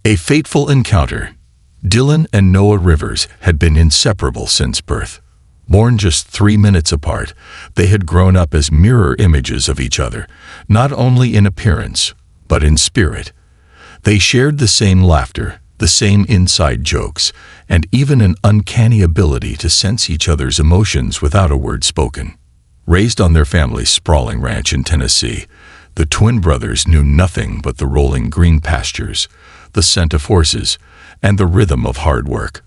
A fateful encounter. Dylan and Noah Rivers had been inseparable since birth. Born just 3 minutes apart, they had grown up as mirror images of each other, not only in appearance, but in spirit. They shared the same laughter, the same inside jokes, and even an uncanny ability to sense each other's emotions without a word spoken. Raised on their family's sprawling ranch in Tennessee, the twin brothers knew nothing but the rolling green pastures, the scent of horses, and the rhythm of hard work.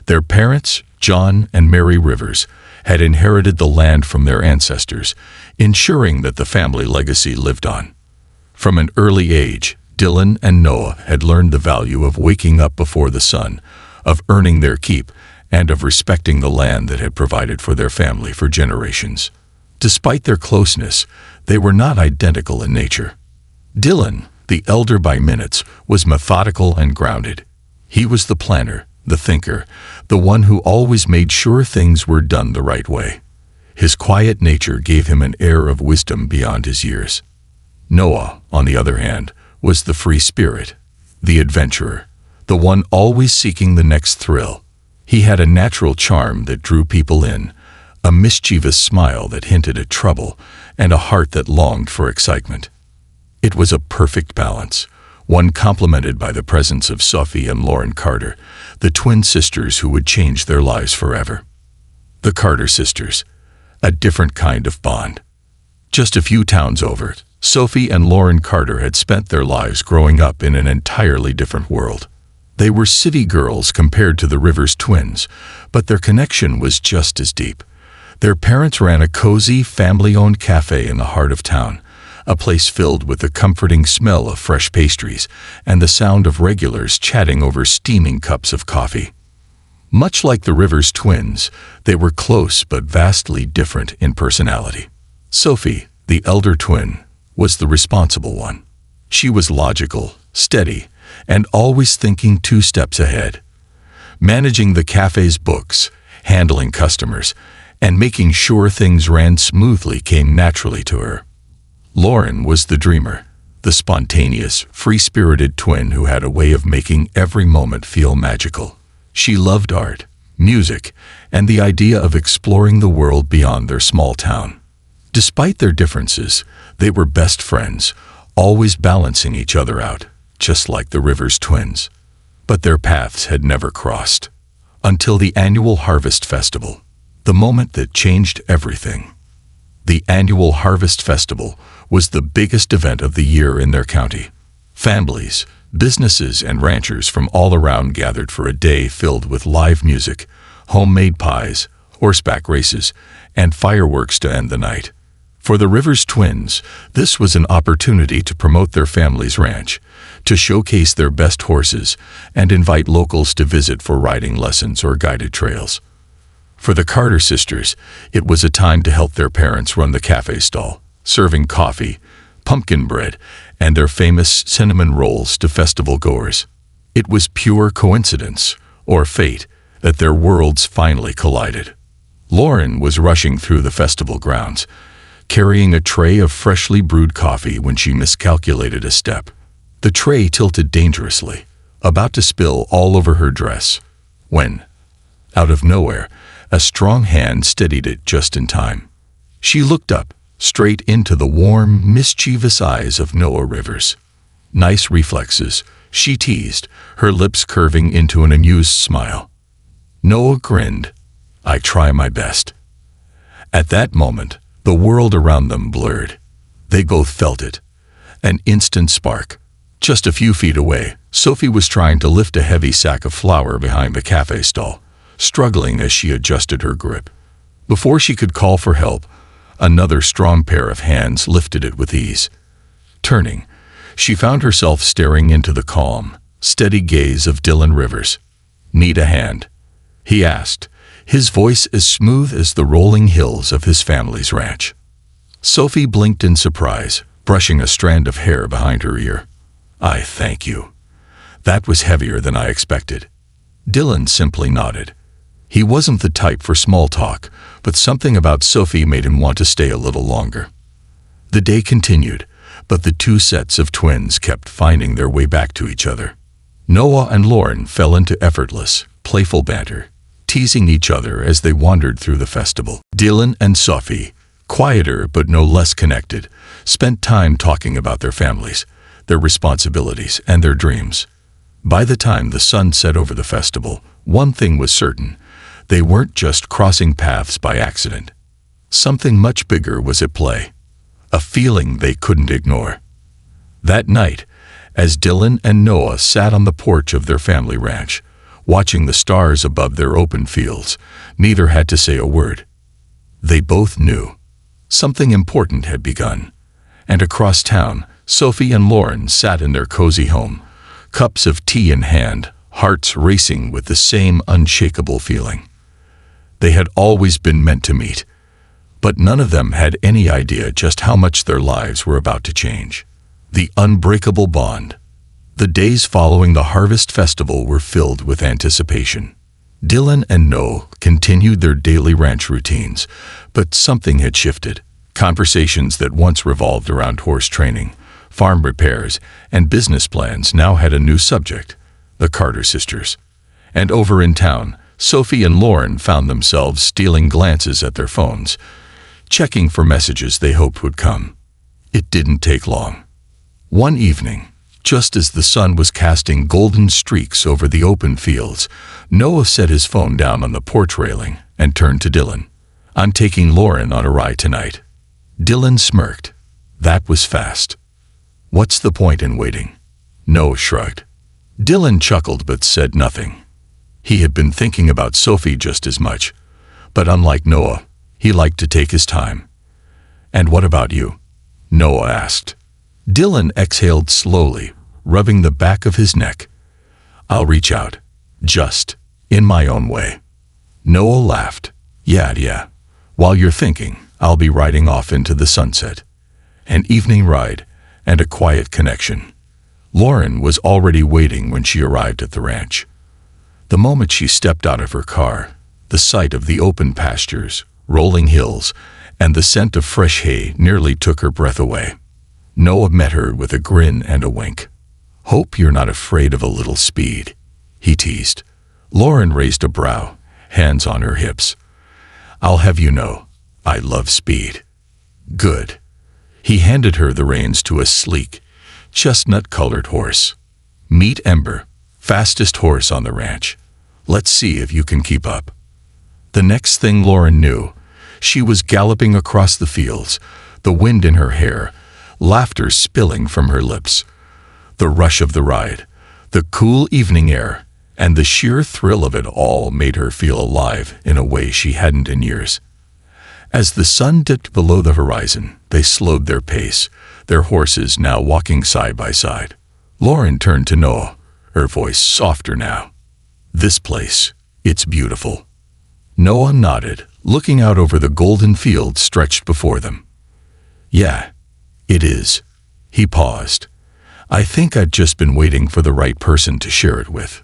Their parents, John and Mary Rivers, had inherited the land from their ancestors, ensuring that the family legacy lived on. From an early age, Dylan and Noah had learned the value of waking up before the sun, of earning their keep, and of respecting the land that had provided for their family for generations. Despite their closeness, they were not identical in nature. Dylan, the elder by minutes, was methodical and grounded. He was the planner, the thinker, the one who always made sure things were done the right way. His quiet nature gave him an air of wisdom beyond his years. Noah, on the other hand, was the free spirit, the adventurer, the one always seeking the next thrill. He had a natural charm that drew people in, a mischievous smile that hinted at trouble, and a heart that longed for excitement. It was a perfect balance, one complemented by the presence of Sophie and Lauren Carter, the twin sisters who would change their lives forever. The Carter sisters, a different kind of bond. Just a few towns over, Sophie and Lauren Carter had spent their lives growing up in an entirely different world. They were city girls compared to the Rivers twins, but their connection was just as deep. Their parents ran a cozy, family-owned cafe in the heart of town, a place filled with the comforting smell of fresh pastries and the sound of regulars chatting over steaming cups of coffee. Much like the Rivers twins, they were close but vastly different in personality. Sophie, the elder twin, was the responsible one. She was logical, steady, and always thinking 2 steps ahead. Managing the cafe's books, handling customers, and making sure things ran smoothly came naturally to her. Lauren was the dreamer, the spontaneous, free-spirited twin who had a way of making every moment feel magical. She loved art, music, and the idea of exploring the world beyond their small town. Despite their differences, they were best friends, always balancing each other out, just like the Rivers twins. But their paths had never crossed. Until the annual Harvest Festival, the moment that changed everything. The annual Harvest Festival was the biggest event of the year in their county. Families, businesses, and ranchers from all around gathered for a day filled with live music, homemade pies, horseback races, and fireworks to end the night. For the Rivers twins, this was an opportunity to promote their family's ranch, to showcase their best horses, and invite locals to visit for riding lessons or guided trails. For the Carter sisters, it was a time to help their parents run the cafe stall, serving coffee, pumpkin bread, and their famous cinnamon rolls to festival goers. It was pure coincidence, or fate, that their worlds finally collided. Lauren was rushing through the festival grounds, carrying a tray of freshly brewed coffee when she miscalculated a step. The tray tilted dangerously, about to spill all over her dress, when, out of nowhere, a strong hand steadied it just in time. She looked up, straight into the warm, mischievous eyes of Noah Rivers. "Nice reflexes," she teased, her lips curving into an amused smile. Noah grinned. "I try my best." At that moment, the world around them blurred. They both felt it. An instant spark. Just a few feet away, Sophie was trying to lift a heavy sack of flour behind the cafe stall, struggling as she adjusted her grip. Before she could call for help, another strong pair of hands lifted it with ease. Turning, she found herself staring into the calm, steady gaze of Dylan Rivers. "Need a hand?" he asked, his voice as smooth as the rolling hills of his family's ranch. Sophie blinked in surprise, brushing a strand of hair behind her ear. "I thank you." That was heavier than I expected. Dylan simply nodded. He wasn't the type for small talk, but something about Sophie made him want to stay a little longer. The day continued, but the 2 sets of twins kept finding their way back to each other. Noah and Lauren fell into effortless, playful banter, teasing each other as they wandered through the festival. Dylan and Sophie, quieter but no less connected, spent time talking about their families, their responsibilities, and their dreams. By the time the sun set over the festival, one thing was certain: they weren't just crossing paths by accident. Something much bigger was at play, a feeling they couldn't ignore. That night, as Dylan and Noah sat on the porch of their family ranch, watching the stars above their open fields, neither had to say a word. They both knew something important had begun, and across town, Sophie and Lauren sat in their cozy home, cups of tea in hand, hearts racing with the same unshakable feeling. They had always been meant to meet, but none of them had any idea just how much their lives were about to change. The unbreakable bond. The days following the harvest festival were filled with anticipation. Dylan and Noah continued their daily ranch routines, but something had shifted. Conversations that once revolved around horse training, farm repairs, and business plans now had a new subject: the Carter sisters. And over in town, Sophie and Lauren found themselves stealing glances at their phones, checking for messages they hoped would come. It didn't take long. One evening, just as the sun was casting golden streaks over the open fields, Noah set his phone down on the porch railing and turned to Dylan. "I'm taking Lauren on a ride tonight." Dylan smirked. That was fast. "What's the point in waiting?" Noah shrugged. Dylan chuckled but said nothing. He had been thinking about Sophie just as much, but unlike Noah, he liked to take his time. "And what about you?" Noah asked. Dylan exhaled slowly, rubbing the back of his neck. "I'll reach out, just in my own way." Noah laughed. Yeah. While you're thinking, I'll be riding off into the sunset. An evening ride and a quiet connection." Lauren was already waiting when she arrived at the ranch. The moment she stepped out of her car, the sight of the open pastures, rolling hills, and the scent of fresh hay nearly took her breath away. Noah met her with a grin and a wink. "Hope you're not afraid of a little speed," he teased. Lauren raised a brow, hands on her hips. "I'll have you know, I love speed." "Good." He handed her the reins to a sleek, chestnut-colored horse. "Meet Ember, fastest horse on the ranch. Let's see if you can keep up." The next thing Lauren knew, she was galloping across the fields, the wind in her hair, laughter spilling from her lips. The rush of the ride, the cool evening air, and the sheer thrill of it all made her feel alive in a way she hadn't in years. As the sun dipped below the horizon, they slowed their pace, their horses now walking side by side. Lauren turned to Noah, her voice softer now. "This place, it's beautiful." Noah nodded, looking out over the golden fields stretched before them. "Yeah, it is." He paused. "I think I'd just been waiting for the right person to share it with."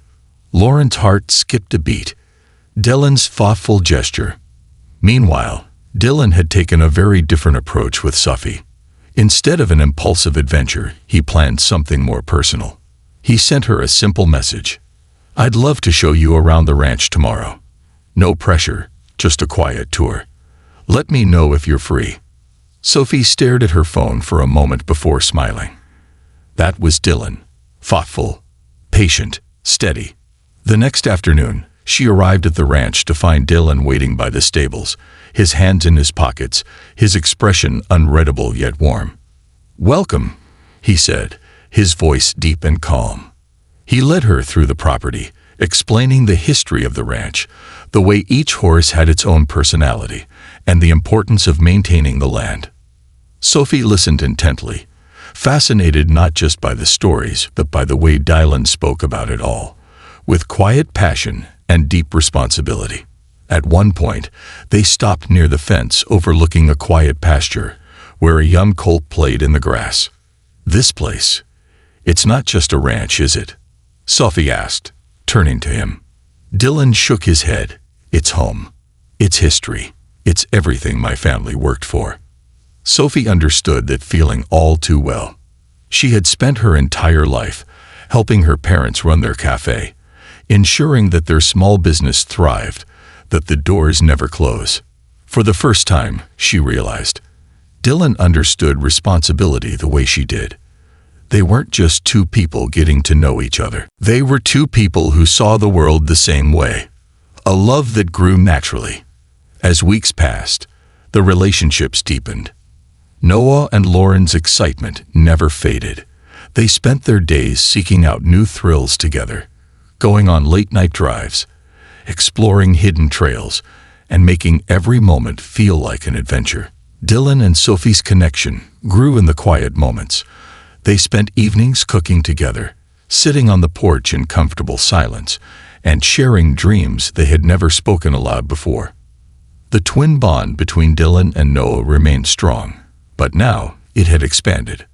Lauren's heart skipped a beat. Dylan's thoughtful gesture. Meanwhile, Dylan had taken a very different approach with Sophie. Instead of an impulsive adventure, he planned something more personal. He sent her a simple message. "I'd love to show you around the ranch tomorrow. No pressure, just a quiet tour. Let me know if you're free." Sophie stared at her phone for a moment before smiling. That was Dylan. Thoughtful, patient, steady. The next afternoon, she arrived at the ranch to find Dylan waiting by the stables, his hands in his pockets, his expression unreadable yet warm. "Welcome," he said, his voice deep and calm. He led her through the property, explaining the history of the ranch, the way each horse had its own personality, and the importance of maintaining the land. Sophie listened intently, fascinated not just by the stories but by the way Dylan spoke about it all, with quiet passion and deep responsibility. At one point, they stopped near the fence overlooking a quiet pasture, where a young colt played in the grass. "This place, it's not just a ranch, is it?" Sophie asked, turning to him. Dylan shook his head. "It's home. It's history. It's everything my family worked for." Sophie understood that feeling all too well. She had spent her entire life, helping her parents run their cafe, ensuring that their small business thrived, that the doors never close. For the first time, she realized, Dylan understood responsibility the way she did. They weren't just two people getting to know each other. They were two people who saw the world the same way. A love that grew naturally. As weeks passed, the relationships deepened. Noah and Lauren's excitement never faded. They spent their days seeking out new thrills together, going on late-night drives, exploring hidden trails, and making every moment feel like an adventure. Dylan and Sophie's connection grew in the quiet moments. They spent evenings cooking together, sitting on the porch in comfortable silence, and sharing dreams they had never spoken aloud before. The twin bond between Dylan and Noah remained strong, but now it had expanded.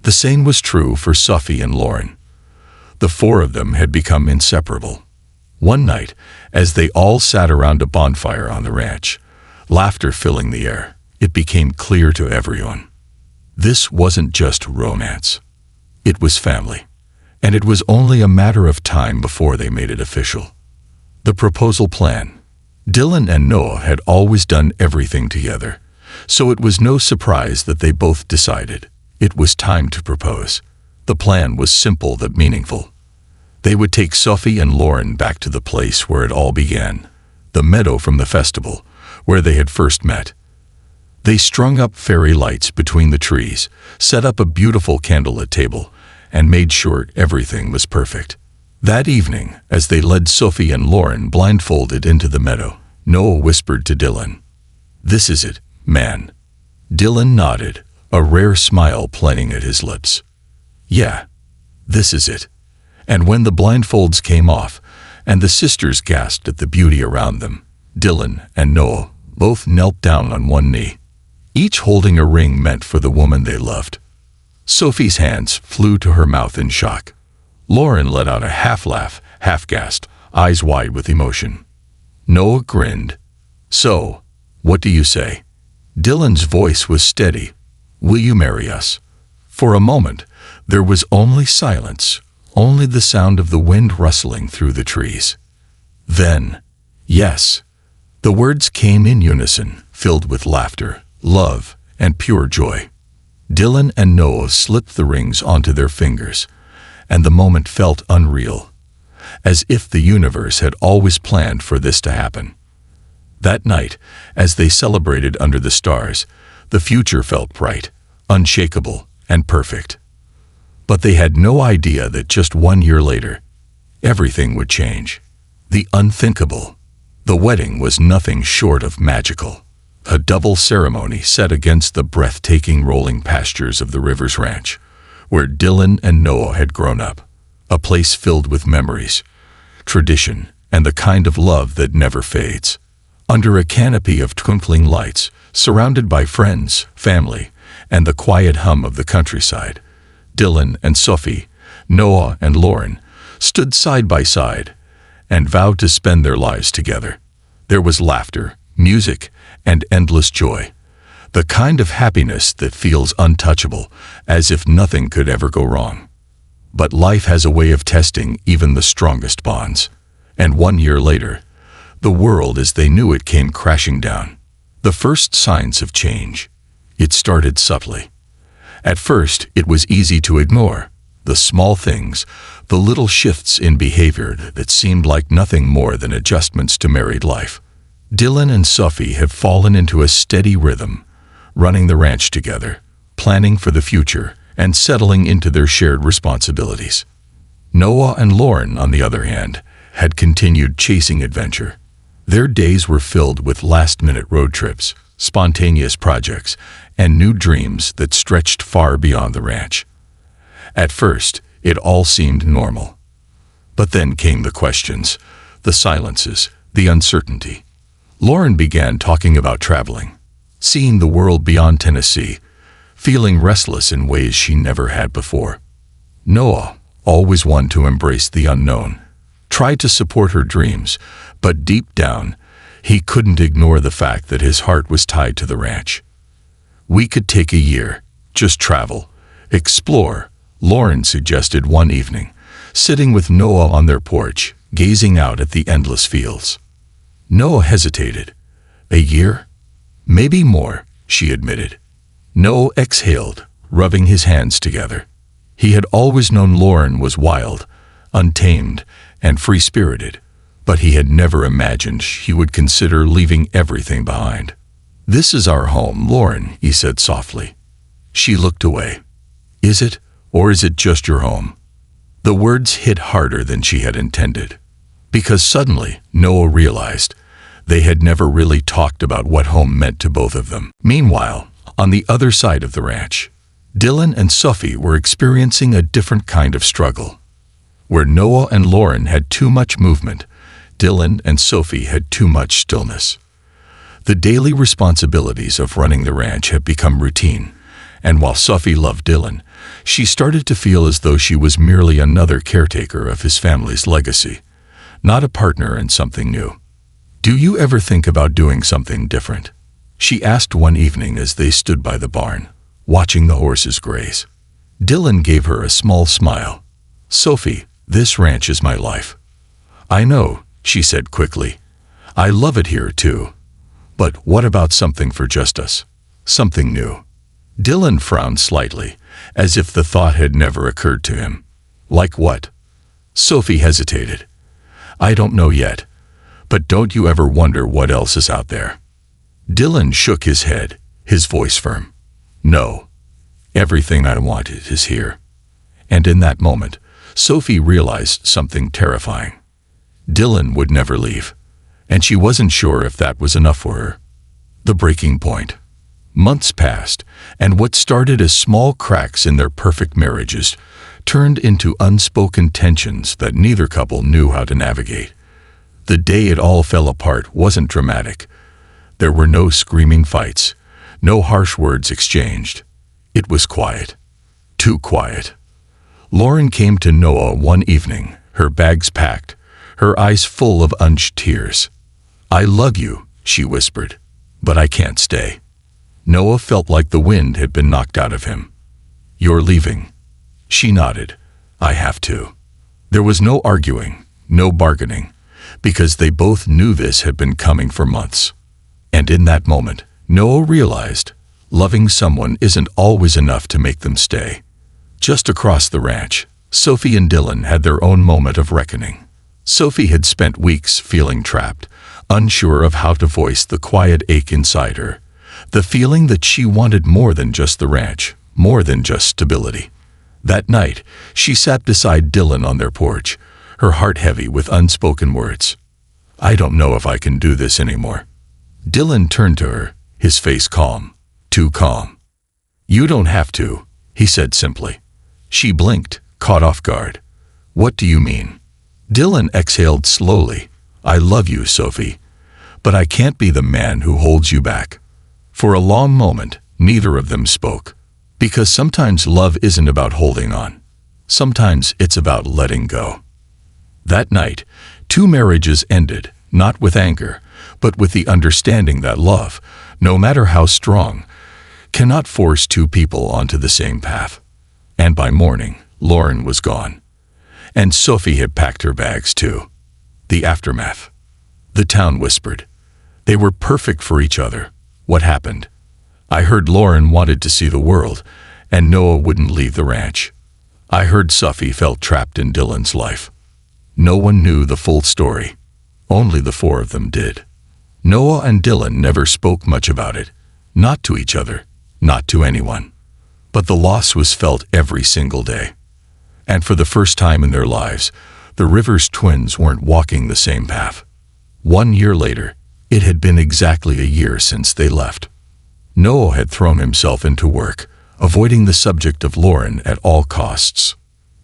The same was true for Sophie and Lauren. The four of them had become inseparable. One night, as they all sat around a bonfire on the ranch, laughter filling the air, it became clear to everyone. This wasn't just romance. It was family, and it was only a matter of time before they made it official. The proposal plan. Dylan and Noah had always done everything together, so it was no surprise that they both decided it was time to propose. The plan was simple but meaningful. They would take Sophie and Lauren back to the place where it all began, the meadow from the festival, where they had first met. They strung up fairy lights between the trees, set up a beautiful candlelit table, and made sure everything was perfect. That evening, as they led Sophie and Lauren blindfolded into the meadow, Noah whispered to Dylan, "This is it, man." Dylan nodded, a rare smile playing at his lips. "Yeah, this is it." And when the blindfolds came off, and the sisters gasped at the beauty around them, Dylan and Noah both knelt down on one knee, each holding a ring meant for the woman they loved. Sophie's hands flew to her mouth in shock. Lauren let out a half-laugh, half-gasp, eyes wide with emotion. Noah grinned. "So, what do you say?" Dylan's voice was steady. "Will you marry us?" For a moment, there was only silence, only the sound of the wind rustling through the trees. Then, "Yes." The words came in unison, filled with laughter, love, and pure joy. Dylan and Noah slipped the rings onto their fingers, and the moment felt unreal, as if the universe had always planned for this to happen. That night, as they celebrated under the stars, the future felt bright, unshakable, and perfect. But they had no idea that just 1 year later, everything would change. The unthinkable. The wedding was nothing short of magical. A double ceremony set against the breathtaking rolling pastures of the Rivers Ranch, where Dylan and Noah had grown up. A place filled with memories, tradition, and the kind of love that never fades. Under a canopy of twinkling lights, surrounded by friends, family, and the quiet hum of the countryside, Dylan and Sophie, Noah and Lauren, stood side by side and vowed to spend their lives together. There was laughter, music, and endless joy, the kind of happiness that feels untouchable, as if nothing could ever go wrong. But life has a way of testing even the strongest bonds, and 1 year later, the world as they knew it came crashing down. The first signs of change. It started subtly. At first, it was easy to ignore. The small things, the little shifts in behavior that seemed like nothing more than adjustments to married life. Dylan and Sophie have fallen into a steady rhythm, running the ranch together, planning for the future, and settling into their shared responsibilities. Noah and Lauren, on the other hand, had continued chasing adventure. Their days were filled with last-minute road trips, spontaneous projects, and new dreams that stretched far beyond the ranch. At first, it all seemed normal. But then came the questions, the silences, the uncertainty. Lauren began talking about traveling, seeing the world beyond Tennessee, feeling restless in ways she never had before. Noah, always one to embrace the unknown, tried to support her dreams, but deep down, he couldn't ignore the fact that his heart was tied to the ranch. "We could take a year, just travel, explore," Lauren suggested one evening, sitting with Noah on their porch, gazing out at the endless fields. Noah hesitated. "A year? Maybe more," she admitted. Noah exhaled, rubbing his hands together. He had always known Lauren was wild, untamed, and free-spirited, but he had never imagined he would consider leaving everything behind. "This is our home, Lauren," he said softly. She looked away. "Is it, or is it just your home?" The words hit harder than she had intended, because suddenly Noah realized they had never really talked about what home meant to both of them. Meanwhile, on the other side of the ranch, Dylan and Sophie were experiencing a different kind of struggle. Where Noah and Lauren had too much movement, Dylan and Sophie had too much stillness. The daily responsibilities of running the ranch had become routine, and while Sophie loved Dylan, she started to feel as though she was merely another caretaker of his family's legacy, not a partner in something new. "Do you ever think about doing something different?" she asked one evening as they stood by the barn, watching the horses graze. Dylan gave her a small smile. "Sophie, this ranch is my life." "I know," she said quickly. "I love it here too. But what about something for just us? Something new?" Dylan frowned slightly, as if the thought had never occurred to him. "Like what?" Sophie hesitated. "I don't know yet, but don't you ever wonder what else is out there?" Dylan shook his head, his voice firm. "No. Everything I want is here." And in that moment, Sophie realized something terrifying. Dylan would never leave, and she wasn't sure if that was enough for her. The breaking point. Months passed, and what started as small cracks in their perfect marriages turned into unspoken tensions that neither couple knew how to navigate. The day it all fell apart wasn't dramatic. There were no screaming fights, no harsh words exchanged. It was quiet. Too quiet. Lauren came to Noah one evening, her bags packed, her eyes full of unshed tears. "I love you," she whispered, "but I can't stay." Noah felt like the wind had been knocked out of him. "You're leaving?" She nodded. "I have to." There was no arguing, no bargaining, because they both knew this had been coming for months. And in that moment, Noah realized loving someone isn't always enough to make them stay. Just across the ranch, Sophie and Dylan had their own moment of reckoning. Sophie had spent weeks feeling trapped, unsure of how to voice the quiet ache inside her, the feeling that she wanted more than just the ranch, more than just stability. That night, she sat beside Dylan on their porch, her heart heavy with unspoken words. "I don't know if I can do this anymore." Dylan turned to her, his face calm, too calm. "You don't have to," he said simply. She blinked, caught off guard. "What do you mean?" Dylan exhaled slowly. "I love you, Sophie, but I can't be the man who holds you back." For a long moment, neither of them spoke, because sometimes love isn't about holding on. Sometimes it's about letting go. That night, 2 marriages ended, not with anger, but with the understanding that love, no matter how strong, cannot force 2 people onto the same path. And by morning, Lauren was gone. And Sophie had packed her bags too. The aftermath. The town whispered. They were perfect for each other. What happened? I heard Lauren wanted to see the world, and Noah wouldn't leave the ranch. I heard Sophie felt trapped in Dylan's life. No one knew the full story. Only the 4 of them did. Noah and Dylan never spoke much about it. Not to each other, not to anyone. But the loss was felt every single day. And for the first time in their lives, the Rivers twins weren't walking the same path. 1 year later, it had been exactly a year since they left. Noah had thrown himself into work, avoiding the subject of Lauren at all costs.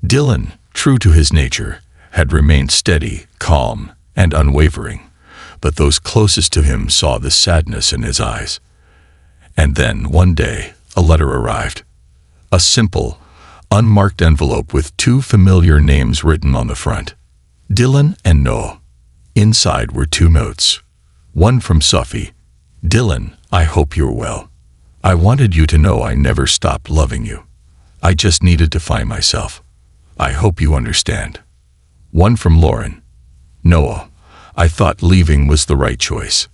Dylan, true to his nature, had remained steady, calm, and unwavering, but those closest to him saw the sadness in his eyes. And then, one day, a letter arrived. A simple, unmarked envelope with 2 familiar names written on the front. Dylan and Noah. Inside were 2 notes. One from Sophie. Dylan, I hope you're well. I wanted you to know I never stopped loving you. I just needed to find myself. I hope you understand. One from Lauren. Noah, I thought leaving was the right choice.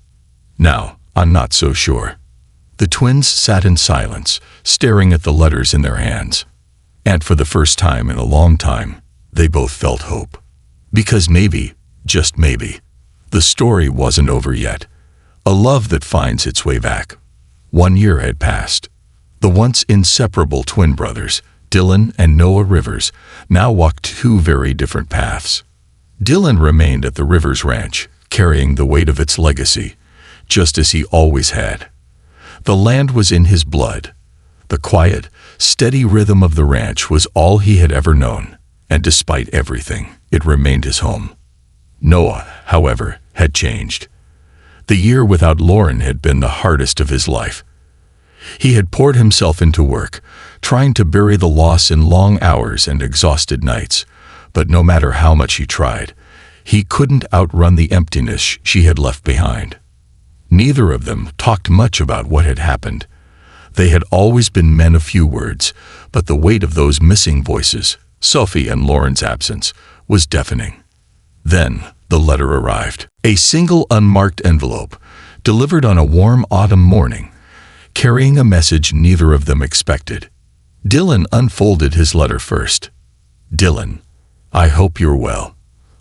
Now, I'm not so sure. The twins sat in silence, staring at the letters in their hands. And for the first time in a long time, they both felt hope. Because maybe, just maybe, the story wasn't over yet. A love that finds its way back. 1 year had passed. The once inseparable twin brothers, Dylan and Noah Rivers, now walked two very different paths. Dylan remained at the Rivers Ranch, carrying the weight of its legacy, just as he always had. The land was in his blood. The quiet, steady rhythm of the ranch was all he had ever known, and despite everything, it remained his home. Noah, however, had changed. The year without Lauren had been the hardest of his life. He had poured himself into work, trying to bury the loss in long hours and exhausted nights, but no matter how much he tried, he couldn't outrun the emptiness she had left behind. Neither of them talked much about what had happened. They had always been men of few words, but the weight of those missing voices, Sophie and Lauren's absence, was deafening. Then the letter arrived. A single unmarked envelope, delivered on a warm autumn morning, carrying a message neither of them expected. Dylan unfolded his letter first. Dylan, I hope you're well.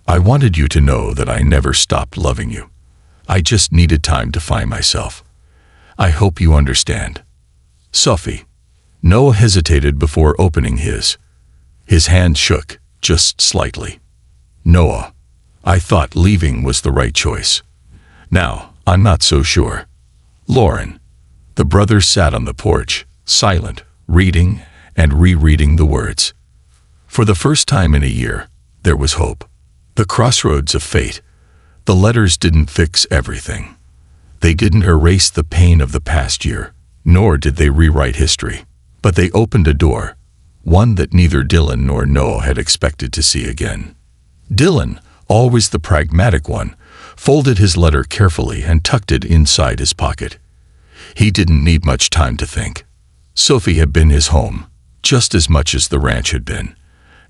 I wanted you to know that I never stopped loving you. I just needed time to find myself. I hope you understand. Sophie. Noah hesitated before opening his. His hand shook, just slightly. Noah, I thought leaving was the right choice. Now, I'm not so sure. Lauren. The brothers sat on the porch, silent, reading and rereading the words. For the first time in a year, there was hope. The crossroads of fate. The letters didn't fix everything. They didn't erase the pain of the past year, nor did they rewrite history. But they opened a door, one that neither Dylan nor Noah had expected to see again. Dylan, always the pragmatic one, folded his letter carefully and tucked it inside his pocket. He didn't need much time to think. Sophie had been his home, just as much as the ranch had been,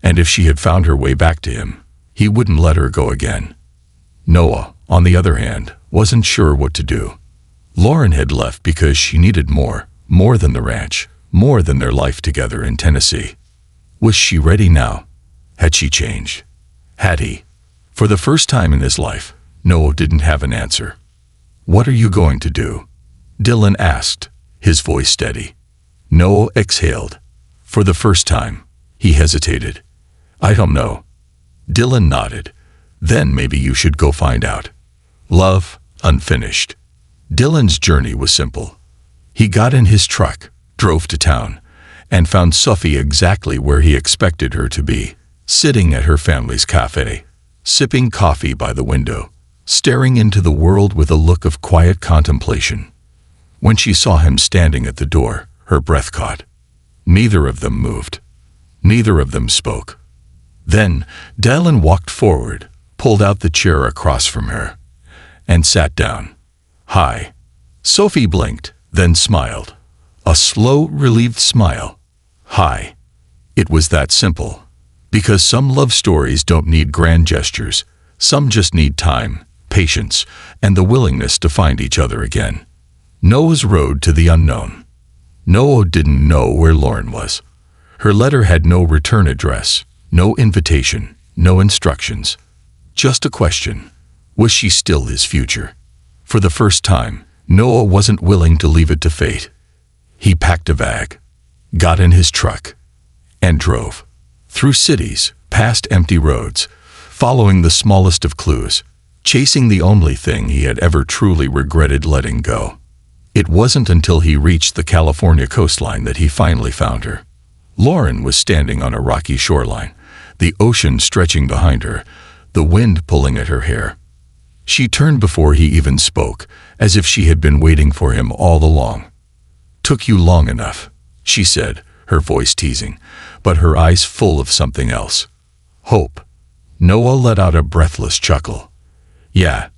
and if she had found her way back to him, he wouldn't let her go again. Noah, on the other hand, wasn't sure what to do. Lauren had left because she needed more than the ranch, more than their life together in Tennessee. Was she ready now? Had she changed? Had he? For the first time in his life, Noah didn't have an answer. What are you going to do? Dylan asked, his voice steady. Noah exhaled. For the first time, he hesitated. I don't know. Dylan nodded. Then maybe you should go find out. Love, unfinished. Dylan's journey was simple. He got in his truck, drove to town, and found Sophie exactly where he expected her to be, sitting at her family's cafe, sipping coffee by the window, staring into the world with a look of quiet contemplation. When she saw him standing at the door, her breath caught. Neither of them moved. Neither of them spoke. Then Dylan walked forward, pulled out the chair across from her, and sat down. Hi. Sophie blinked, then smiled. A slow, relieved smile. Hi. It was that simple. Because some love stories don't need grand gestures. Some just need time, patience, and the willingness to find each other again. Noah's road to the unknown. Noah didn't know where Lauren was. Her letter had no return address, no invitation, no instructions. Just a question. Was she still his future? For the first time, Noah wasn't willing to leave it to fate. He packed a bag, got in his truck, and drove. Through cities, past empty roads, following the smallest of clues, chasing the only thing he had ever truly regretted letting go. It wasn't until he reached the California coastline that he finally found her. Lauren was standing on a rocky shoreline, the ocean stretching behind her, the wind pulling at her hair. She turned before he even spoke, as if she had been waiting for him all along. Took you long enough, she said, her voice teasing, but her eyes full of something else. Hope. Noah let out a breathless chuckle. Yeah,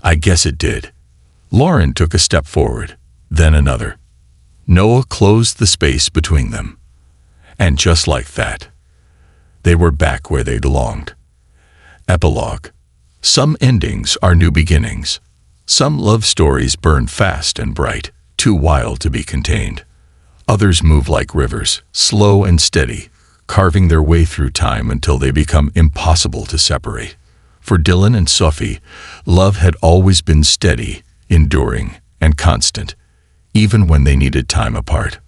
I guess it did. Lauren took a step forward, then another. Noah closed the space between them. And just like that, They were back where they belonged. Epilogue. Some endings are new beginnings. Some love stories burn fast and bright, too wild to be contained. Others move like rivers, slow and steady, carving their way through time until they become impossible to separate. For Dylan and Sophie, love had always been steady, enduring, and constant, even when they needed time apart.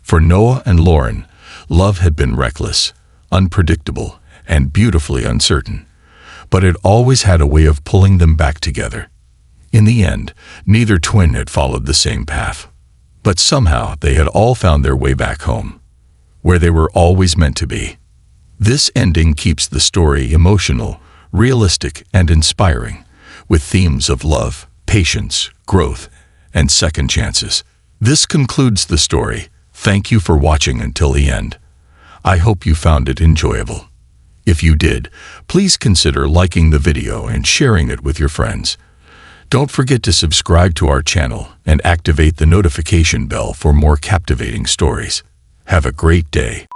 For Noah and Lauren, love had been reckless, unpredictable, and beautifully uncertain, but it always had a way of pulling them back together. In the end, neither twin had followed the same path, but somehow they had all found their way back home, where they were always meant to be. This ending keeps the story emotional, realistic, and inspiring, with themes of love, patience, growth, and second chances. This concludes the story. Thank you for watching until the end. I hope you found it enjoyable. If you did, please consider liking the video and sharing it with your friends. Don't forget to subscribe to our channel and activate the notification bell for more captivating stories. Have a great day.